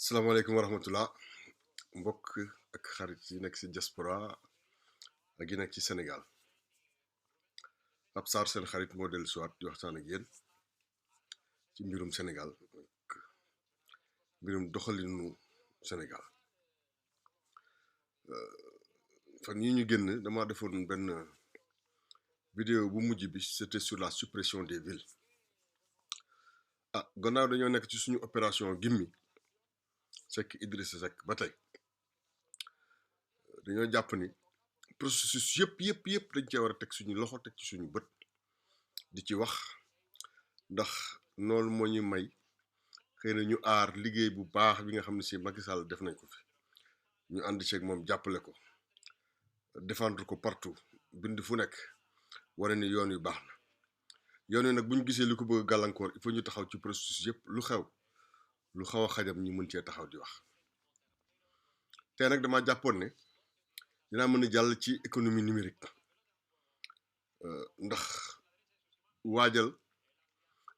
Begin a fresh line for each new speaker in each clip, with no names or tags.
salaamaaleykum wa rahmatullah mbokk ak xarit yi nekk ci diaspora ak yi nekk ci Sénégal Pape Sarr seen xarit moo dellu siwaat di waxtaan ak yéen ci mbirum Sénégal ak mbirum doxalinu Sénégal fan yi ñu génn dama defoon benn vidéo bu mujj bi c'était sur la suppression des villes gannaaw dañoo nekk ci suñu opération Gimmi Seck Idrissa Seck ba tey dañoo jàpp ni processus yëpp dañ cee war a teg suñu loxo teg ci suñu bët di ci wax ndax noonu moo ñu may xëy na ñu aar liggéey bu baax bi nga xam ne si Macky Sall def nañ ko fi ñu ànd ceeg moom jàppale ko défendre ko partout bind fu nekk wane ni yoon yu baax na yoon yi nag bu ñu gisee li ko bëgg gàllankoor il faut ñu taxaw ci processus yëpp lu xaw a xajam ñu mën cee taxaw di wax te nag dama jàppoon ne dinaa mën a jàll ci économie numérique ndax waajal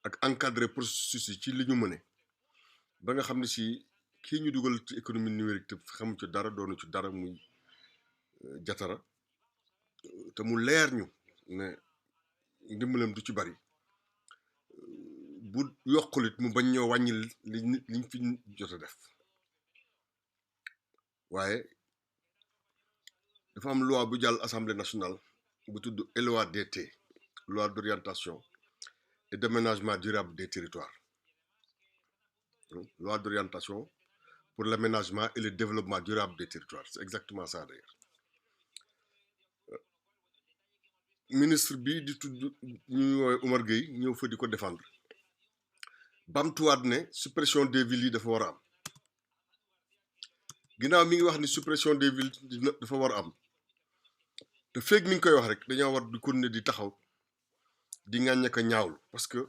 ak encadrer processus yi ci li ñu mëne ba nga xam ne si kii ñu dugal ci économie numérique te xamu ci dara doonu ci dara muy jatara te mu leer ñu ne ndimbalam du ci bari bu yokkulit mu bañ ñoo wàññil liñ fi jot a def waaye dafa am loi bu jàll assemblée nationale bu tudd LOADT loi d'orientation et d'aménagement durable des territoires loi d'orientation pour l'aménagement et le développement durable des territoires c'est exactement ça d'ailleurs ministre bi di tudd ñuy woowee Oumar Gueye ñëw fa di ko défendre bamtuwaat ne suppression des villes yi dafa war a am ginnaaw mi ngi wax ni suppression des villes dafa war a am te feeg mi ngi koy wax rek dañoo war di continuer di taxaw di ŋàññ ak a ñaawlu parce que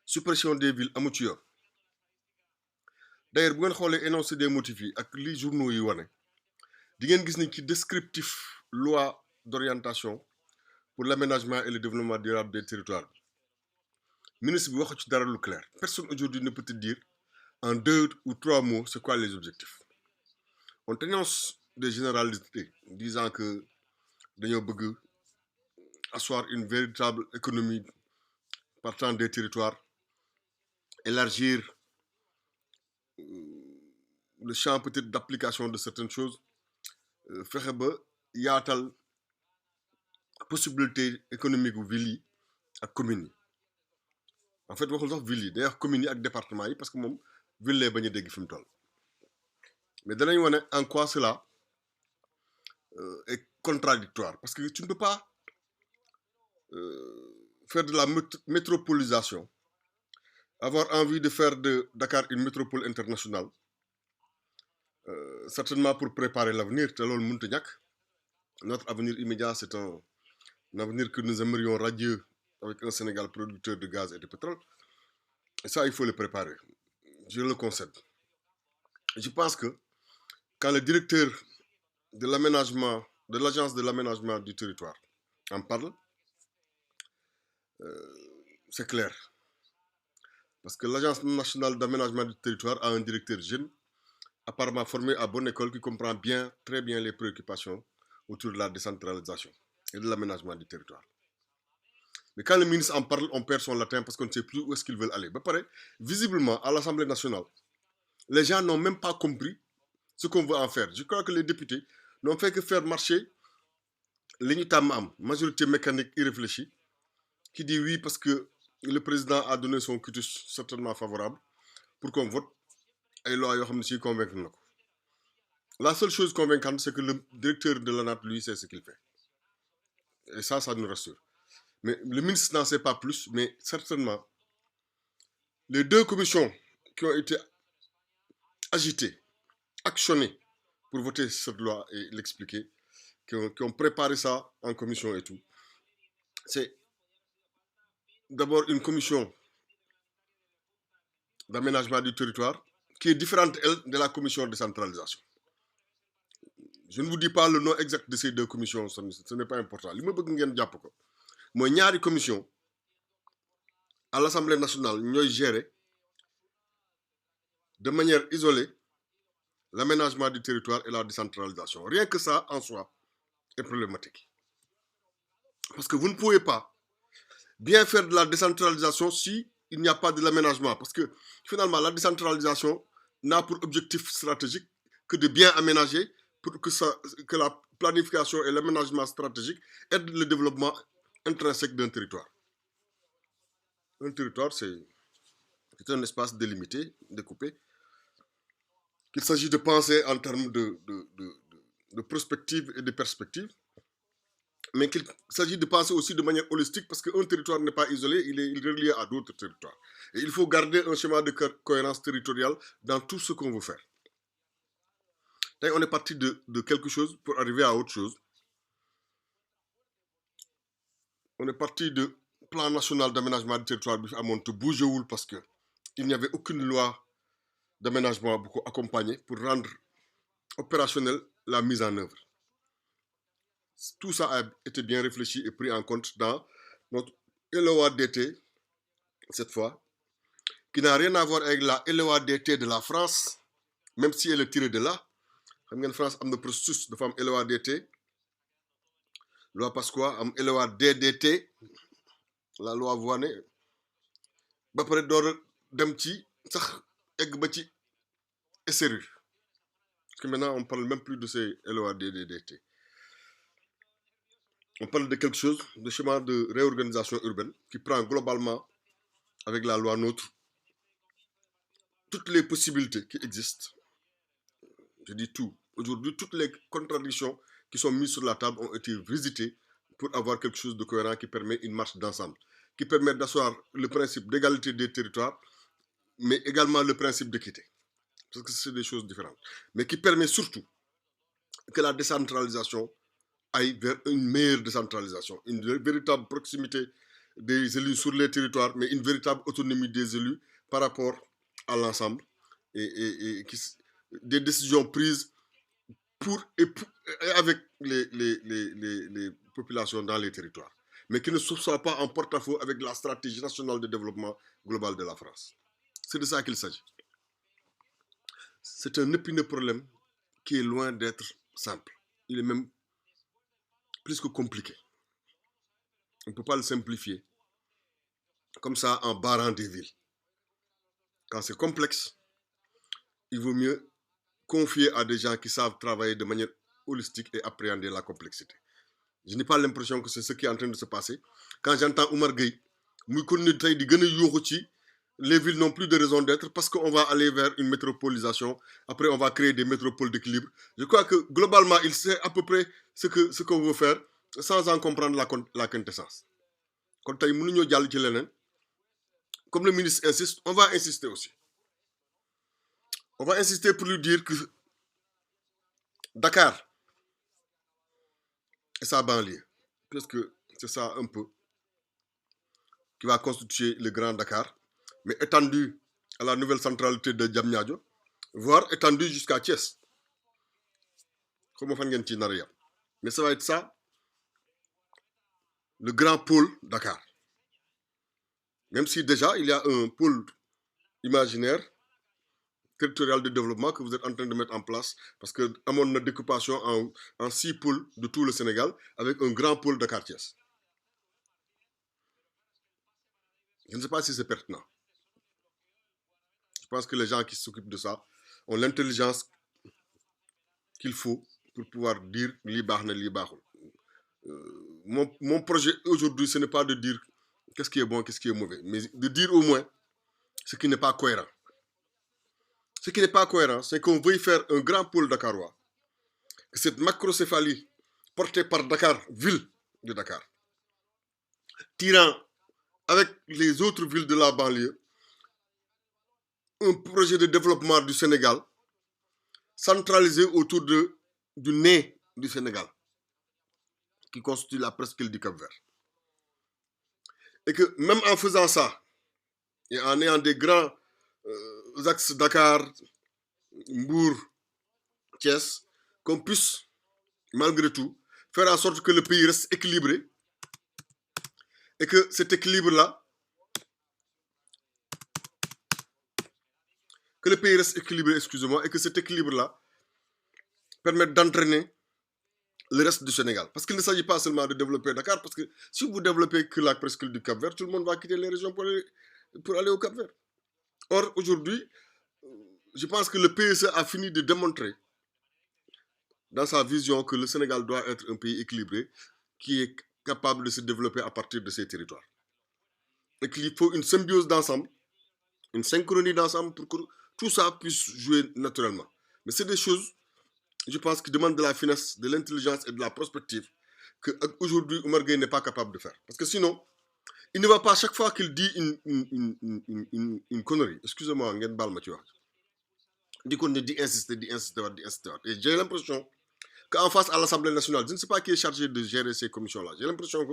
suppression des villes amu ci yoon d'ailleurs bu ngeen xoolee énoncé des motifs yi ak li journaux yi wane di ngeen gis ni ci descriptif loi d'orientation pour l'aménagement et le développement durable des territoires ministre bi waxu ci dara lu clair personne aujourd'hui ne peut te dire en 2 ou 3 mots c'est quoi les objectifs on énonce des généralités disant que dañoo bëgg asseoir une véritable économie partant des territoires élargir le champ peut-être d'application de certaines choses fexe ba yaatal possibilité économique bu ville yi ak communes yi en fait waxul sax ville yi day wax communes yi ak département yi parce que moom ville lay bañ a dégg fi mu toll mais danañ wane en quoi cela est contradictoire parce que tu ne peux pas faire de la métropolisation avoir envie de faire de Dakar une métropole internationale certainement pour préparer l'avenir te loolu mënut a ñàkk notre avenir immédiat c'est un avenir que nous aimerions radieux avec un Sénégal producteur de gaz et de pétrole et ça il faut le préparer je le concède je pense que quand le directeur de l'aménagement de l'agence de l'aménagement du territoire en parle c'est clair parce que l'agence nationale d'aménagement du territoire a un directeur jeune apparemment formé à bonne école qui comprend très bien les préoccupations autour de la décentralisation et de l'aménagement du territoire mais quand le ministre en parle on perd son latin parce qu'on ne sait plus où est-ce qu'ils veulent aller ba pare visiblement à l'Assemblée nationale les gens n'ont même pas compris ce qu'on veut en faire je crois que les députés n'ont fait que faire marcher li ñu tàmm am majorité mécanique irréfléchie qui dit oui parce que le président a donné son quitus certainement favorable pour qu'on vote ay loi yoo xam ne si convaincre na ko la seule chose convaincante c'est que le directeur de l'ANAT lui sait ce qu'il fait et ça nous rassure mais le ministre n'en sait pas plus mais certainement les 2 commissions qui ont été agitées actionnées pour voter cette loi et l'expliquer qui ont préparé ça en commission et tout c'est d'abord une commission d'aménagement du territoire qui est différente, elle, de la commission de décentralisation. Je ne vous dis pas le nom exact de ces 2 commissions, ce n'est pas important. Li ma bëgg ngeen jàpp ko mooy ñaari commission à l'Assemblée nationale ñooy gérer de manière isolée l'aménagement du territoire et la décentralisation. Rien que ça, en soi, est problématique. Parce que vous ne pouvez pas bien faire de la décentralisation si il n'y a pas de l'aménagement. Parce que finalement, la décentralisation n'a pour objectif stratégique que de bien aménager pour que la planification et l'aménagement stratégique aident le développement intrinsèque d'un territoire. Un territoire, c'est un espace délimité, découpé, qu'il s'agit de penser en termes de prospective et de perspective, mais qu'il s'agit de penser aussi de manière holistique parce qu'un territoire n'est pas isolé, il est relié à d'autres territoires. Et il faut garder un schéma de cohérence territoriale dans tout ce qu'on veut faire. Là, on est parti de quelque chose pour arriver à autre chose. On est parti de plan national d'aménagement du territoire à Montebougeoul parce qu'il n'y avait aucune loi d'aménagement beaucoup accompagnée pour rendre opérationnelle la mise en œuvre. Tout ça a été bien réfléchi et pris en compte dans notre LOADT, cette fois, qui n'a rien à voir avec la LOADT de la France, même si elle est tirée de là. En France, il y a un processus de femme LOADT, loi Pasqua, am LOADDT, la loi Voine, ba pare door dem ci sax egg ba ci SRU. Parce que maintenant, on ne parle même plus de ces LOADDT. On parle de quelque chose, de schéma de réorganisation urbaine, qui prend globalement, avec la loi NOTRe, toutes les possibilités qui existent. Je dis tout. Aujourd'hui, toutes les contradictions qui sont mises sur la table ont été visitées pour avoir quelque chose de cohérent qui permet une marche d'ensemble, qui permet d'asseoir le principe d'égalité des territoires, mais également le principe d'équité. Parce que c'est des choses différentes. Mais qui permet surtout que la décentralisation aille vers une meilleure décentralisation, une véritable proximité des élus sur les territoires, mais une véritable autonomie des élus par rapport à l'ensemble et des décisions prises pour et avec les populations dans les territoires, mais qui ne soient pas en porte-à-faux avec la stratégie nationale de développement global de la France. C'est de ça qu'il s'agit. C'est un épineux problème qui est loin d'être simple. Il est même plus que compliqué. On ne peut pas le simplifier comme ça en barrant des villes. Quand c'est complexe, il vaut mieux confier à des gens qui savent travailler de manière holistique et appréhender la complexité. Je n'ai pas l'impression que c'est ce qui est en train de se passer. Quand j'entends Oumar Gueye, les villes n'ont plus de raison d'être parce qu'on va aller vers une métropolisation. Après, on va créer des métropoles d'équilibre. Je crois que globalement, il sait à peu près ce qu'on veut faire sans en comprendre la quintessence. Comme le ministre insiste, on va insister aussi. On va insister pour lui dire que Dakar et sa banlieue, parce que c'est ça un peu qui va constituer le Grand Dakar, mais étendu à la nouvelle centralité de Diamniadio, voire étendu jusqu'à Thiès. Mais ça va être ça, le grand pôle Dakar. Même si déjà il y a un pôle imaginaire territorial de développement que vous êtes en train de mettre en place, parce que à mon découpation en 6 pôles de tout le Sénégal, avec un grand pôle Dakar Thiès. Je ne sais pas si c'est pertinent. Je pense que les gens qui s'occupent de ça ont l'intelligence qu'il faut pour pouvoir dire li bahna li bahul. Mon projet aujourd'hui, ce n'est pas de dire qu'est-ce qui est bon, qu'est-ce qui est mauvais, mais de dire au moins ce qui n'est pas cohérent. Ce qui n'est pas cohérent, c'est qu'on veuille faire un grand pôle dakarois, que cette macrocéphalie portée par Dakar, ville de Dakar, tirant avec les autres villes de la banlieue, un projet de développement du Sénégal centralisé autour du nez du Sénégal, qui constitue la presqu'île du Cap-Vert. Et que même en faisant ça, et en ayant des grands axes Dakar, Mbour, Thiès, qu'on puisse, malgré tout, faire en sorte que le pays reste équilibré et que cet équilibre-là, que le pays reste équilibré, excusez-moi, et que cet équilibre-là permette d'entraîner le reste du Sénégal. Parce qu'il ne s'agit pas seulement de développer Dakar, parce que si vous développez que la presqu'île du Cap-Vert, tout le monde va quitter les régions pour aller au Cap-Vert. Or, aujourd'hui, je pense que le PSE a fini de démontrer dans sa vision que le Sénégal doit être un pays équilibré qui est capable de se développer à partir de ses territoires. Et qu'il faut une symbiose d'ensemble, une synchronie d'ensemble pour que tout ça puisse jouer naturellement. Mais c'est des choses, je pense, qui demandent de la finesse, de l'intelligence et de la prospective qu'aujourd'hui Oumar Gueye n'est pas capable de faire. Parce que sinon, il ne va pas, chaque fois qu'il dit une connerie, excusez-moi, dit insister. Et j'ai l'impression qu'en face à l'Assemblée nationale, je ne sais pas qui est chargé de gérer ces commissions-là. J'ai l'impression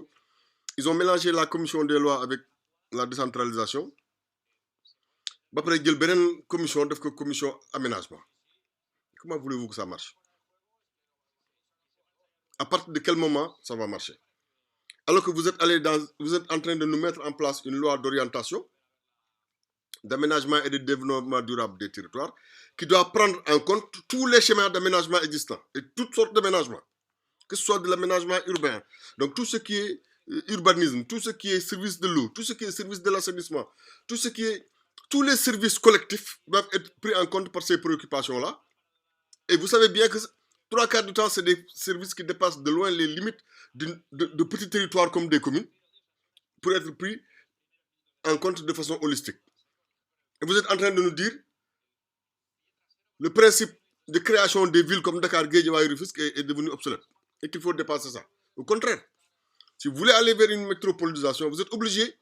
qu'ils ont mélangé la commission des lois avec la décentralisation. Après, il y a une commission, commission aménagement. Comment voulez-vous que ça marche? À partir de quel moment ça va marcher? Alors que vous êtes en train de nous mettre en place une loi d'orientation, d'aménagement et de développement durable des territoires, qui doit prendre en compte tous les schémas d'aménagement existants et toutes sortes d'aménagements, que ce soit de l'aménagement urbain, donc tout ce qui est urbanisme, tout ce qui est service de l'eau, tout ce qui est service de l'assainissement, tous les services collectifs doivent être pris en compte par ces préoccupations-là. Et vous savez bien que 3/4 du temps, c'est des services qui dépassent de loin les limites de petits territoires comme des communes pour être pris en compte de façon holistique. Et vous êtes en train de nous dire le principe de création des villes comme Dakar, Guédiawaye, Rufisque est devenu obsolète et qu'il faut dépasser ça. Au contraire, si vous voulez aller vers une métropolisation, vous êtes obligé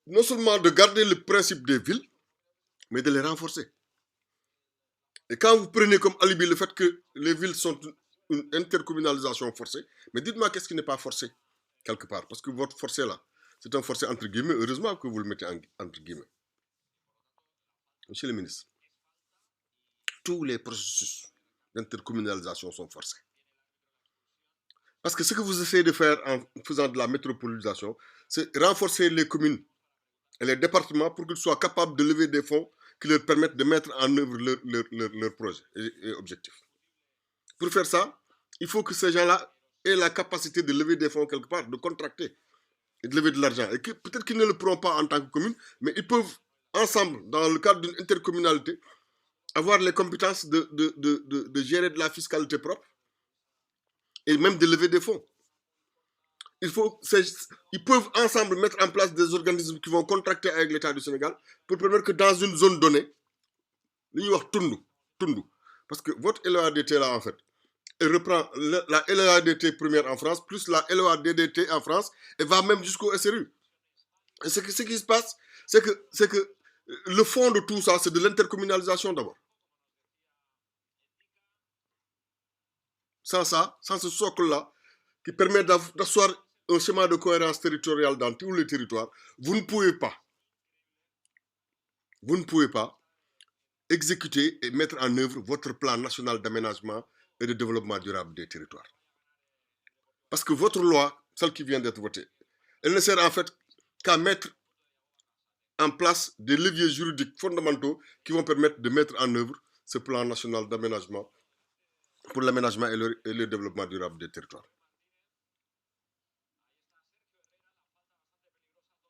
non seulement de garder le principe des villes, mais de les renforcer. Et quand vous prenez comme alibi le fait que les villes sont une intercommunalisation forcée, mais dites-moi qu'est-ce qui n'est pas forcé quelque part, parce que votre forcé là, c'est un forcé entre guillemets, heureusement que vous le mettez entre guillemets. Monsieur le ministre, tous les processus d'intercommunalisation sont forcés. Parce que ce que vous essayez de faire en faisant de la métropolisation, c'est renforcer les communes et les départements pour qu'ils soient capables de lever des fonds qui leur permettent de mettre en œuvre leurs projets et objectifs. Pour faire ça, il faut que ces gens-là aient la capacité de lever des fonds quelque part, de contracter et de lever de l'argent. Et peut-être qu'ils ne le pourront pas en tant que commune, mais ils peuvent ensemble, dans le cadre d'une intercommunalité, avoir les compétences de gérer de la fiscalité propre et même de lever des fonds. Ils peuvent ensemble mettre en place des organismes qui vont contracter avec l'État du Sénégal pour permettre que dans une zone donnée, nous avons Tundu. Parce que votre LEADT là, en fait, elle reprend la LEADT première en France, plus la LEADDT en France, et va même jusqu'au SRU. Et ce qui se passe, c'est que le fond de tout ça, c'est de l'intercommunalisation d'abord. Sans ce socle-là, qui permet d'asseoir un schéma de cohérence territoriale dans tous les territoires, vous ne pouvez pas exécuter et mettre en œuvre votre plan national d'aménagement et de développement durable des territoires. Parce que votre loi, celle qui vient d'être votée, elle ne sert en fait qu'à mettre en place des leviers juridiques fondamentaux qui vont permettre de mettre en œuvre ce plan national d'aménagement pour l'aménagement et le développement durable des territoires.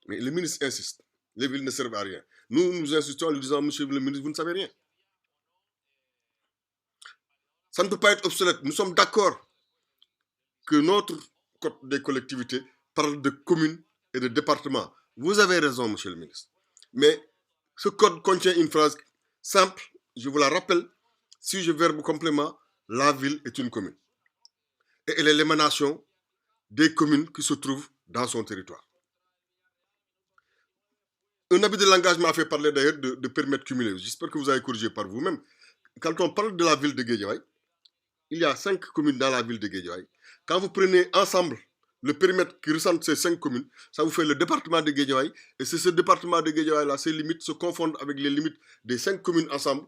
Mais le ministre insiste. Les villes ne servent à rien. Nous insistons en lui disant, monsieur le ministre, vous ne savez rien. Ça ne peut pas être obsolète. Nous sommes d'accord que notre code des collectivités parle de communes et de départements. Vous avez raison, monsieur le ministre. Mais ce code contient une phrase simple, je vous la rappelle, si je verbe complément, la ville est une commune. Et elle est l'émanation des communes qui se trouvent dans son territoire. Un habit de langage m'a fait parler d'ailleurs de périmètre cumulé. J'espère que vous avez corrigé par vous-même. Quand on parle de la ville de Guédiawaye, il y a 5 communes dans la ville de Guédiawaye. Quand vous prenez ensemble le périmètre qui recentre ces 5 communes, ça vous fait le département de Guédiawaye. Et c'est ce département de Guédiawaye-là, ses limites se confondent avec les limites des 5 communes ensemble.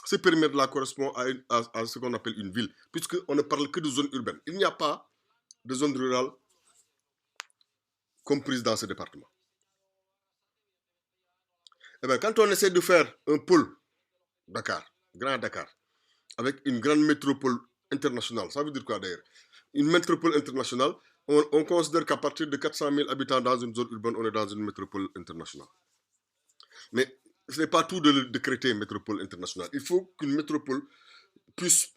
Ce périmètre-là correspond à ce qu'on appelle une ville, puisqu'on ne parle que de zones urbaines. Il n'y a pas de zone rurale comprise dans ce département. Eh bien, quand on essaie de faire un pôle Dakar, Grand Dakar, avec une grande métropole internationale, ça veut dire quoi d'ailleurs? Une métropole internationale, on considère qu'à partir de 400 000 habitants dans une zone urbaine, on est dans une métropole internationale. Mais ce n'est pas tout de le décréter métropole internationale. Il faut qu'une métropole puisse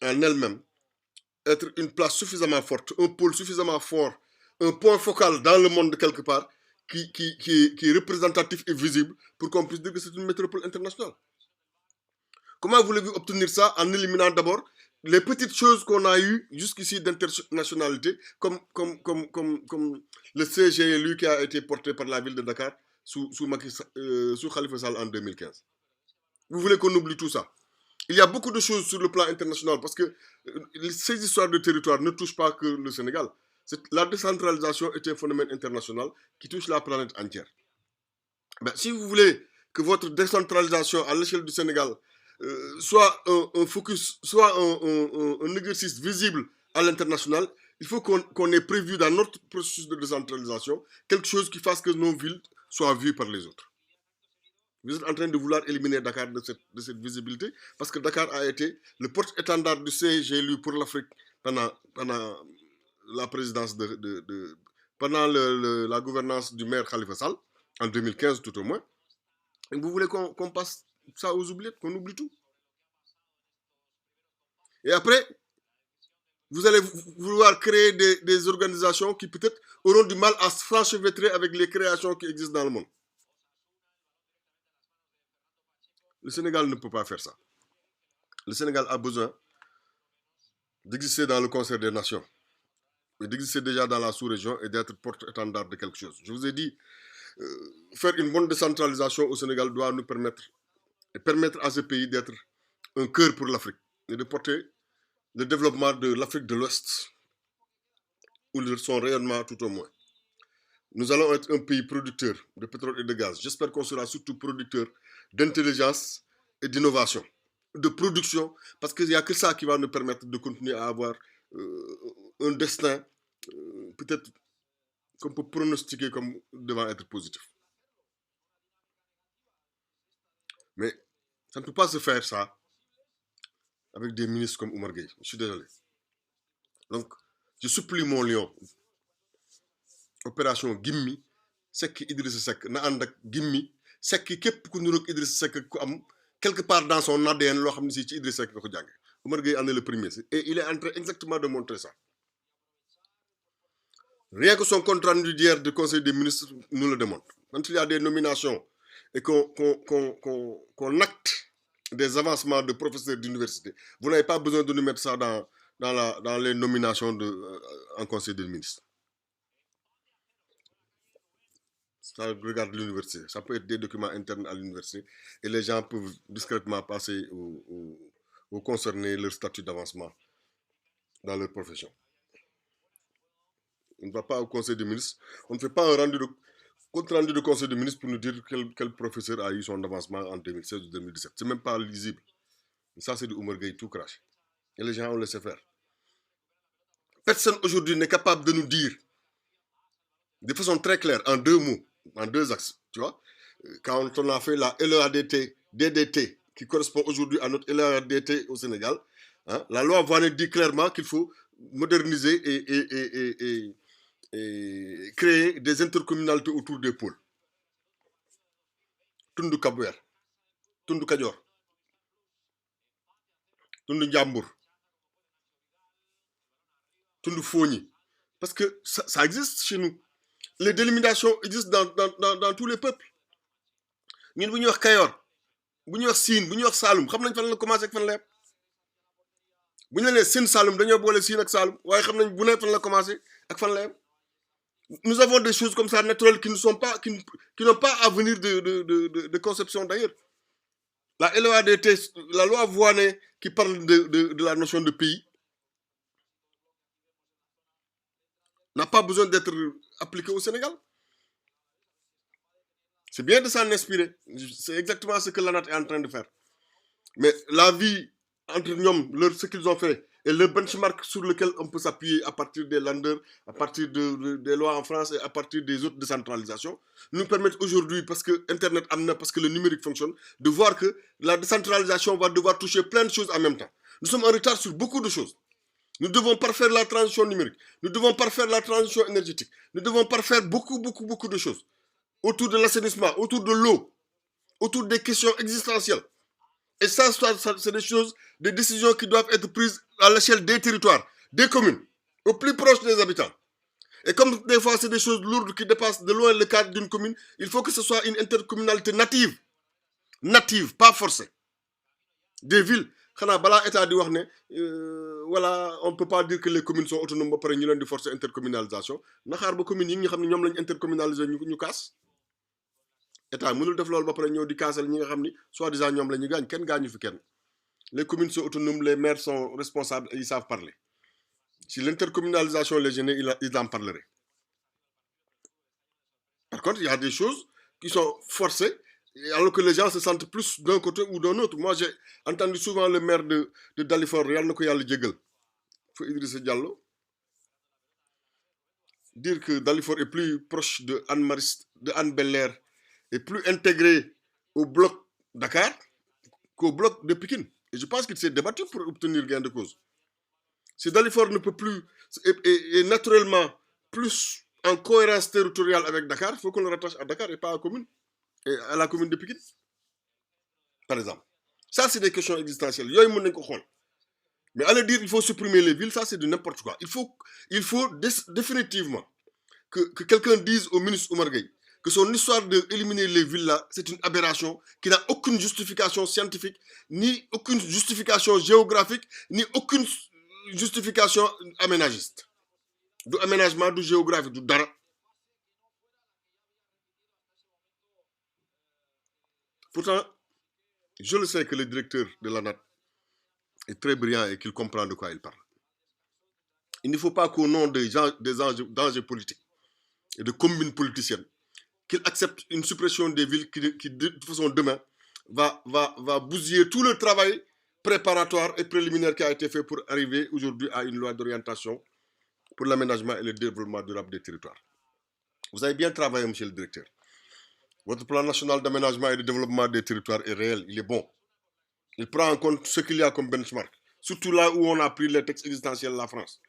en elle-même être une place suffisamment forte, un pôle suffisamment fort, un point focal dans le monde quelque part qui est représentatif et visible pour qu'on puisse dire que c'est une métropole internationale. Comment voulez-vous obtenir ça en éliminant d'abord les petites choses qu'on a eues jusqu'ici d'internationalité, comme le CGLU qui a été porté par la ville de Dakar sous Khalifa Sall en 2015. Vous voulez qu'on oublie tout ça? Il y a beaucoup de choses sur le plan international parce que ces histoires de territoire ne touchent pas que le Sénégal. La décentralisation est un phénomène international qui touche la planète entière. Ben, si vous voulez que votre décentralisation à l'échelle du Sénégal soit un focus, soit un exercice visible à l'international, il faut qu'on ait prévu dans notre processus de décentralisation quelque chose qui fasse que nos villes soient vues par les autres. Vous êtes en train de vouloir éliminer Dakar de cette visibilité parce que Dakar a été le porte-étendard du CGLU pour l'Afrique pendant la présidence pendant la gouvernance du maire Khalifa Sall, en 2015 tout au moins. Et vous voulez qu'on passe ça aux oubliettes, qu'on oublie tout. Et après, vous allez vouloir créer des organisations qui peut-être auront du mal à se franchevêtrer avec les créations qui existent dans le monde. Le Sénégal ne peut pas faire ça. Le Sénégal a besoin d'exister dans le concert des nations, et d'exister déjà dans la sous-région et d'être porte-étendard de quelque chose. Je vous ai dit, faire une bonne décentralisation au Sénégal doit nous permettre à ce pays d'être un cœur pour l'Afrique et de porter le développement de l'Afrique de l'Ouest, ou son rayonnement tout au moins. Nous allons être un pays producteur de pétrole et de gaz. J'espère qu'on sera surtout producteur d'intelligence et d'innovation, de production, parce qu'il n'y a que ça qui va nous permettre de continuer à avoir un destin peut-être qu'on peut pronostiquer comme devant être positif. Mais ça ne peut pas se faire ça avec des ministres comme Oumar Gueye. Je suis désolé. Donc, je supplie mon lion. Opération Gimmi, Seck Idrissa Seck na ànd ak Gimmi Seck képp ku niroog Idrissa Seck ku am quelque part dans son ADN loo xam ne si ci Idrissa Seck nga ko jànge. Oumar Gueye en est le premier et il est en train exactement de montrer ça. Rien que son compte rendu d'hier du Conseil des ministres nous le démontre. Quand il y a des nominations et qu'on acte des avancements de professeurs d'université, vous n'avez pas besoin de nous mettre ça dans les nominations en Conseil des ministres. Ça regarde l'université. Ça peut être des documents internes à l'université et les gens peuvent discrètement passer aux concernés leur statut d'avancement dans leur profession. On ne va pas au Conseil des ministres. On ne fait pas un compte rendu de Conseil des ministres pour nous dire quel professeur a eu son avancement en 2016 ou 2017. C'est même pas lisible. Ça, c'est du Oumar Gueye tout craché. Et les gens ont laissé faire. Personne aujourd'hui n'est capable de nous dire de façon très claire, en deux mots, en deux axes, tu vois, quand on a fait la LEADT, DDT, qui correspond aujourd'hui à notre LEADT au Sénégal, hein, la loi Voine dit clairement qu'il faut moderniser et créer des intercommunalités autour des pôles. Tundu Kabouer, Tundu Kadior, Tundu Ndiambour, Tundu Foni. Parce que ça existe chez nous. Les délimitations existent dans tous les peuples. Nous, bu ñuy wax Kayor, bu ñuy wax Sine, bu ñuy wax Saloum, xam nañ fan la commencé ak fan la yem. Bu ñu la nee Sine Saloum dañoo boole Sine ak Saloum, waaye xam nañ bu ne fan la commencé ak fan la yem. Nous avons des choses comme ça naturelles qui n'ont pas à venir de conception d'ailleurs. La LEADT, la loi Voine qui parle de la notion de pays, n'a pas besoin d'être appliquée au Sénégal. C'est bien de s'en inspirer. C'est exactement ce que l'ANAT est en train de faire. Mais la vie entre nous, ce qu'ils ont fait, et le benchmark sur lequel on peut s'appuyer à partir des landers, à partir des lois en France et à partir des autres décentralisations, nous permettent aujourd'hui, parce que Internet amène, parce que le numérique fonctionne, de voir que la décentralisation va devoir toucher plein de choses en même temps. Nous sommes en retard sur beaucoup de choses. Nous devons parfaire la transition numérique, nous devons parfaire la transition énergétique, nous devons parfaire beaucoup de choses autour de l'assainissement, autour de l'eau, autour des questions existentielles. Et ça c'est des choses, des décisions qui doivent être prises à l'échelle des territoires, des communes, au plus proche des habitants. Et comme des fois c'est des choses lourdes qui dépassent de loin le cadre d'une commune, il faut que ce soit une intercommunalité native, pas forcée. Des villes, voilà, on ne peut pas dire que les communes sont autonomes ba pare ñu leen di forcer intercommunalisation na xaar ba communes yi nga xam ne ñoom lañ intercommunaliser ñu kaas état mënul def loolu ba pare ñëw di kaasal ñi nga xam ni soi-disant ñoom la ñu gaañ kenn gaañu fi kenn. Les communes sont autonomes, les maires sont responsables et ils savent parler. Si l'intercommunalisation les gênait, ils en parleraient. Par contre, il y a des choses qui sont forcées, alors que les gens se sentent plus d'un côté ou d'un autre. Moi, j'ai entendu souvent le maire de Dalifort, Idrissa Diallo, dire que Dalifort est plus proche de Anne Belair et plus intégré au bloc Dakar qu'au bloc de Pékin. Et je pense qu'il s'est débattu pour obtenir gain de cause. Si Dalifort ne peut plus, et naturellement plus en cohérence territoriale avec Dakar, il faut qu'on le rattache à Dakar et pas à la commune, et à la commune de Pékin, par exemple. Ça, c'est des questions existentielles. Mais aller dire qu'il faut supprimer les villes, ça, c'est de n'importe quoi. Il faut définitivement que quelqu'un dise au ministre Oumar Gueye que son histoire d'éliminer les villes là, c'est une aberration qui n'a aucune justification scientifique, ni aucune justification géographique, ni aucune justification aménagiste. Du aménagement, du géographique, du dara. Pourtant, je le sais que le directeur de la NAT est très brillant et qu'il comprend de quoi il parle. Il ne faut pas qu'au nom des enjeux politiques et de combines politiciennes, qu'il accepte une suppression des villes qui de toute façon, demain, va bousiller tout le travail préparatoire et préliminaire qui a été fait pour arriver aujourd'hui à une loi d'orientation pour l'aménagement et le développement durable des territoires. Vous avez bien travaillé, monsieur le directeur. Votre plan national d'aménagement et de développement des territoires est réel, il est bon. Il prend en compte ce qu'il y a comme benchmark, surtout là où on a pris les textes existentiels de la France.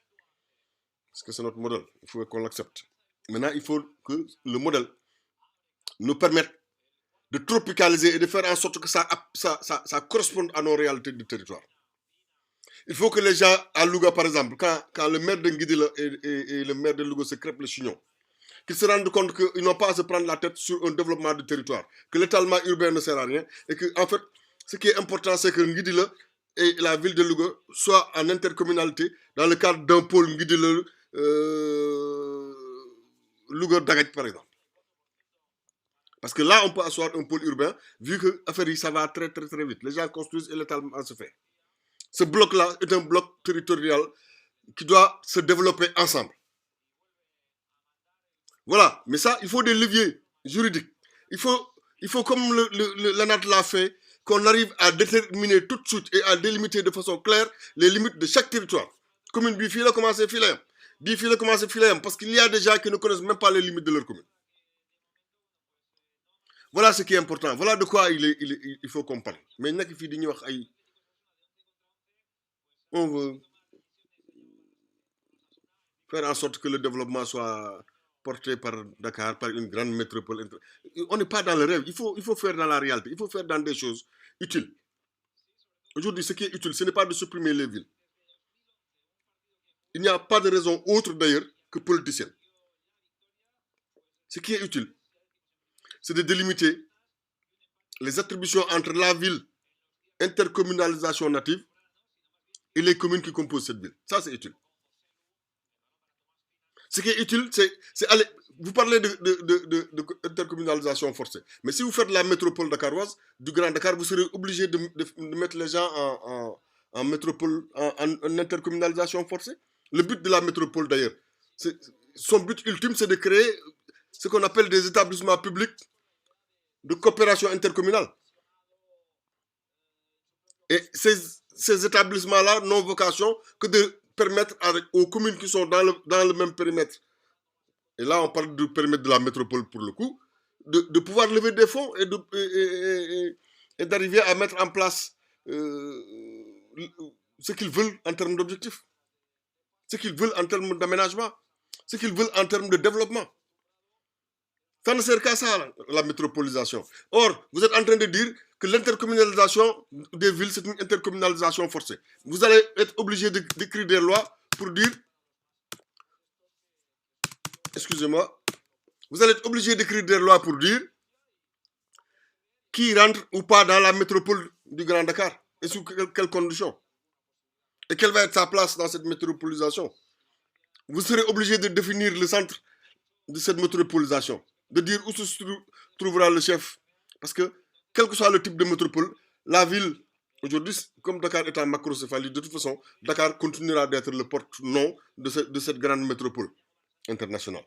Parce que c'est notre modèle, il faut qu'on l'accepte. Maintenant, il faut que le modèle nous permette de tropicaliser et de faire en sorte que ça corresponde à nos réalités du territoire. Il faut que les gens à Louga, par exemple, quand le maire de Nguidila et le maire de Louga se crêpent le chignon, qu'ils se rendent compte qu'ils n'ont pas à se prendre la tête sur un développement du territoire, que l'étalement urbain ne sert à rien, et que, en fait, ce qui est important, c'est que Nguidila et la ville de Louga soient en intercommunalité dans le cadre d'un pôle Nguidila Louga-Dagat, par exemple. Parce que là, on peut asseoir un pôle urbain, vu que ça va très vite. Les gens construisent et l'étalement se fait. Ce bloc-là est un bloc territorial qui doit se développer ensemble. Voilà, mais ça, il faut des leviers juridiques. Il faut comme l'ANAT l'a fait, qu'on arrive à déterminer tout de suite et à délimiter de façon claire les limites de chaque territoire. Commune Bifila commence à filer. Bifila commence à filer, parce qu'il y a des gens qui ne connaissent même pas les limites de leur commune. Voilà ce qui est important. Voilà de quoi il faut qu'on parle. Mais il y a qui on veut faire en sorte que le développement soit porté par Dakar, par une grande métropole. On n'est pas dans le rêve. Il faut faire dans la réalité. Il faut faire dans des choses utiles. Aujourd'hui, ce qui est utile, ce n'est pas de supprimer les villes. Il n'y a pas de raison autre d'ailleurs que politicienne. Ce qui est utile, c'est de délimiter les attributions entre la ville, intercommunalisation native, et les communes qui composent cette ville. Ça, c'est utile. Ce qui est utile, c'est aller. Vous parlez d'intercommunalisation forcée. Mais si vous faites la métropole dakaroise, du Grand Dakar, vous serez obligé de mettre les gens en métropole, en intercommunalisation forcée. Le but de la métropole, d'ailleurs, son but ultime, c'est de créer ce qu'on appelle des établissements publics de coopération intercommunale. Et ces établissements-là n'ont vocation que de permettre aux communes qui sont dans le même périmètre, et là on parle du périmètre de la métropole pour le coup, de pouvoir lever des fonds et d'arriver à mettre en place ce qu'ils veulent en termes d'objectifs, ce qu'ils veulent en termes d'aménagement, ce qu'ils veulent en termes de développement. Ça ne sert qu'à ça, la métropolisation. Or, vous êtes en train de dire que l'intercommunalisation des villes, c'est une intercommunalisation forcée. Vous allez être obligé d'écrire des lois pour dire, excusez-moi, vous allez être obligé d'écrire des lois pour dire qui rentre ou pas dans la métropole du Grand Dakar et sous quelles conditions. Et quelle va être sa place dans cette métropolisation. Vous serez obligé de définir le centre de cette métropolisation, de dire où se trouvera le chef. Parce que, quel que soit le type de métropole, la ville, aujourd'hui, comme Dakar est en macrocéphalie, de toute façon, Dakar continuera d'être le porte-nom de cette grande métropole internationale.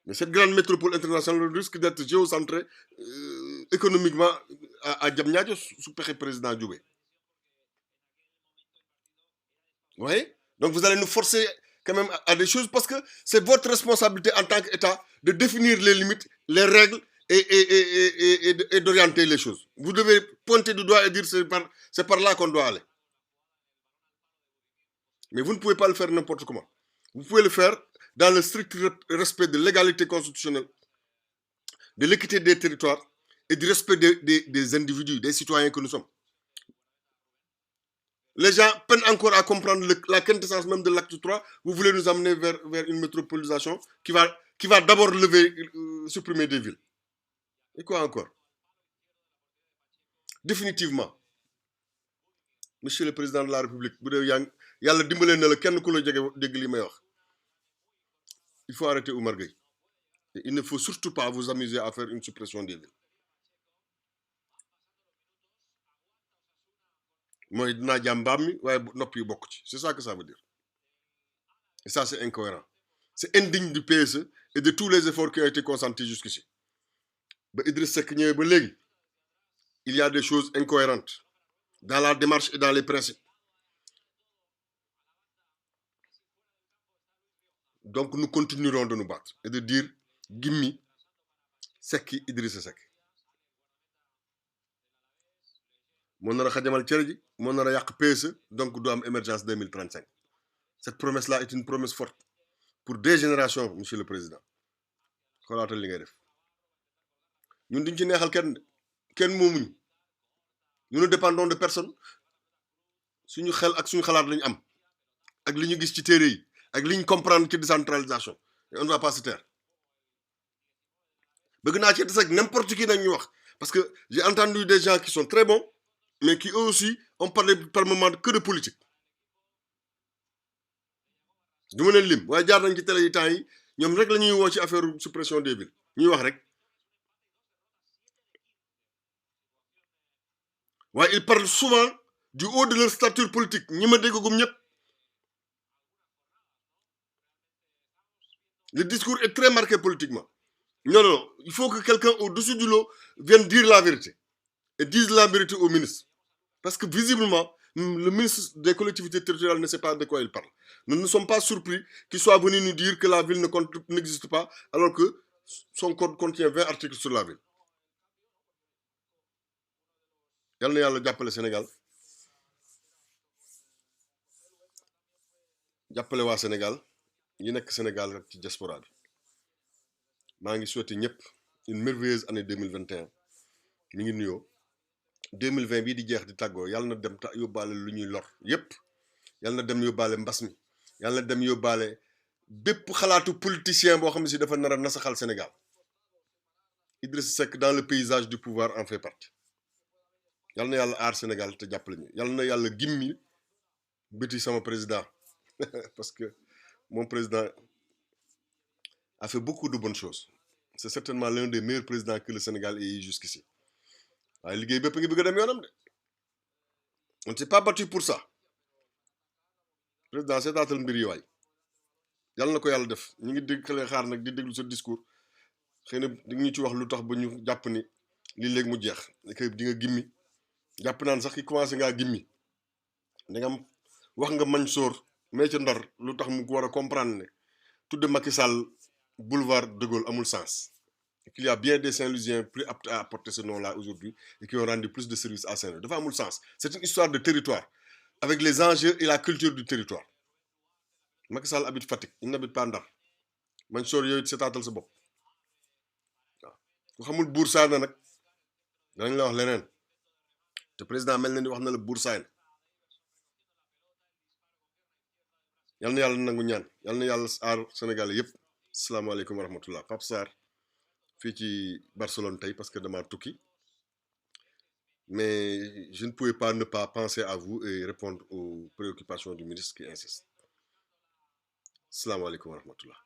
Mais cette grande métropole internationale risque d'être géocentrée économiquement à Diamniadio sous le président Djoubé. Vous voyez? Donc vous allez nous forcer quand même à des choses parce que c'est votre responsabilité en tant qu'État de définir les limites, les règles et d'orienter les choses. Vous devez pointer du doigt et dire c'est par là qu'on doit aller. Mais vous ne pouvez pas le faire n'importe comment. Vous pouvez le faire dans le strict respect de l'égalité constitutionnelle, de l'équité des territoires et du respect des individus, des citoyens que nous sommes. Les gens peinent encore à comprendre la quintessence même de l'acte 3. Vous voulez nous amener vers une métropolisation qui va d'abord supprimer des villes. Et quoi encore? Définitivement, Monsieur le Président de la République, il faut arrêter Oumar Gueye. Il ne faut surtout pas vous amuser à faire une suppression des villes. C'est ça que ça veut dire. Et ça, c'est incohérent. C'est indigne du PSE et de tous les efforts qui ont été consentis jusqu'ici. Il y a des choses incohérentes dans la démarche et dans les principes. Donc nous continuerons de nous battre et de dire Gimmi, Seki, Idrissa Seck. Mon nara khadjamal tcherji, mon nara yak PSE, donc doit am émergence 2035. Cette promesse-là est une promesse forte pour des générations, Monsieur le Président. Xolatal li ngay def. Ñun duñ ci neexal kenn moomuñu. Nous ne dépendons de personne. Suñu xel ak suñu xalaat lañ am. Ak li ñu gis ci téré yi, ak li ñu comprendre ci décentralisation. Et on ne va pas se taire. Bëgg naa ci des n'importe qui nañ ñu wax parce que j'ai entendu des gens qui sont très bons mais qui eux aussi ont parlé par moment que de politique. Du ma leen lim waaye jaar nañ ci télé yi temps yi ñoom rek la ñuy woo ci affaire suppression des villes ñuy wax rek waaye ils parlent souvent du haut de leur stature politique ñi ma déggagum ñëpp. Le discours est très marqué politiquement. Non, il faut que quelqu'un au-dessus du lot vienne dire la vérité et dise la vérité au ministre. Parce que visiblement, le ministre des collectivités territoriales ne sait pas de quoi il parle. Nous ne sommes pas surpris qu'il soit venu nous dire que la ville n'existe pas alors que son code contient 20 articles sur la ville. Yal na Yàlla jàppale Sénégal jàppale waa Sénégal yi nekk Sénégal rek ci diaspora bi maa ngi souhaité ñëpp une merveilleuse année 2021 mi ngi nuyoo 2020 bii di jeex di tàggoo yàlla na dem yóbbaale lu ñuy lor yépp yàlla na dem yóbbaale mbas mi yàlla na dem yóbbaale bépp xalaatu politicien boo xam ne si dafa nar a nasaxal Sénégal. Idriss Seck dans le paysage du pouvoir en fait partie. Yàlla na Yàlla aar Sénégal te jàppale ñu yàlla na Yàlla gimmi bëti sama président parce que mon président a fait beaucoup de bonnes choses. C'est certainement l'un des meilleurs présidents que le Sénégal ait eu jusqu'ici. waaye liggéey bépp ngi bëgg a dem yoonam de on ne s'est pas battu pour ça président seetaatal mbir yi waay yàlla na ko yàlla def ñu ngi dégg xaar nag di déglu sa discours xëy na di ñu ci wax lu tax ba ñu jàpp ni lii léegi mu jeex que di nga gimmi jàpp naan sax ki commencé ngaa gimmi ndegam wax nga Mansour mais ca Ndar lu tax mu war a comprendre ne tudde Macky Sall boulevard de Gaulle amul sens. Qu'il y a bien des Saint-Louisiens plus aptes à porter ce nom-là aujourd'hui et qui ont rendu plus de services à Saint-Louis dafa amul sens. C'est une histoire de territoire avec les enjeux et la culture du territoire. Macky Sall habite Fatick, il n'habite pas Ndar. Mansour yooyu seetaatal sa bopp waaw ku xamul Buur Saane nag danañ la wax leneen te président mel na ni wax na la Buur Saane yal na yàlla nangu ñaan yal na yàlla aar Sénégal yëpp asalaamaaleykum wa rahmatullah. Pape Sarr fii ci Barcelone tey parce que dama tukki mais je ne pouvais pas ne pas penser à vous et répondre aux préoccupations du ministre qui insiste asalaamaaleykum wa rahmatullah.